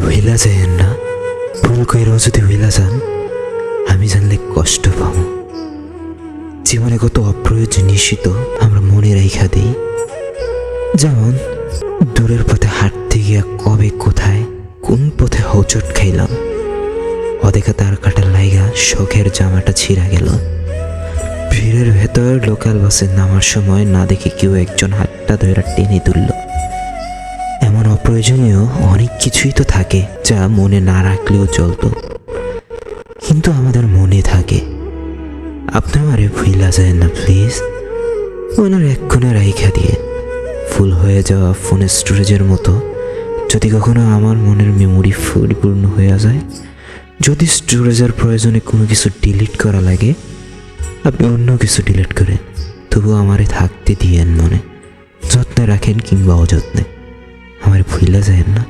ভুলা যায় না, ভুল কইরাও যদি ভুলা যান, আমি জানলে কষ্ট পাব। জীবনে কত অপ্রয়োজনীয় শীত আমরা মনে রাইখা দিই। যেমন দূরের পথে হাঁটতে গিয়া কবে কোথায় কোন পথে হোঁচট খাইলাম, অদেখা তার কাটার লাইগা শখের জামাটা ছিঁড়া গেল। ভিড়ের ভেতর লোকাল বাসে নামার সময় না দেখে কেউ একজন হাতটা ধরে টেনে তুলল। এমন অপ্রয়োজনীয় অনেক কিছুই তো থাকে যা মনে না রাখলেও চলতো, কিন্তু আমাদের মনে থাকে। আপনি আমারে ভুলা যায় না প্লিজ, ওনার এক্ষণে রাইখা দিয়ে। ফুল হয়ে যাওয়া ফোনের স্টোরেজের মতো যদি কখনো আমার মনের মেমোরি পরিপূর্ণ হয়ে যায়, যদি স্টোরেজের প্রয়োজনে কোনো কিছু ডিলিট করা লাগে, আপনি অন্য কিছু ডিলিট করেন, তবুও আমারে থাকতে দিয়েন মনে। যত্নে রাখেন কিংবা অযত্নে, আমার ভুলা যায় না।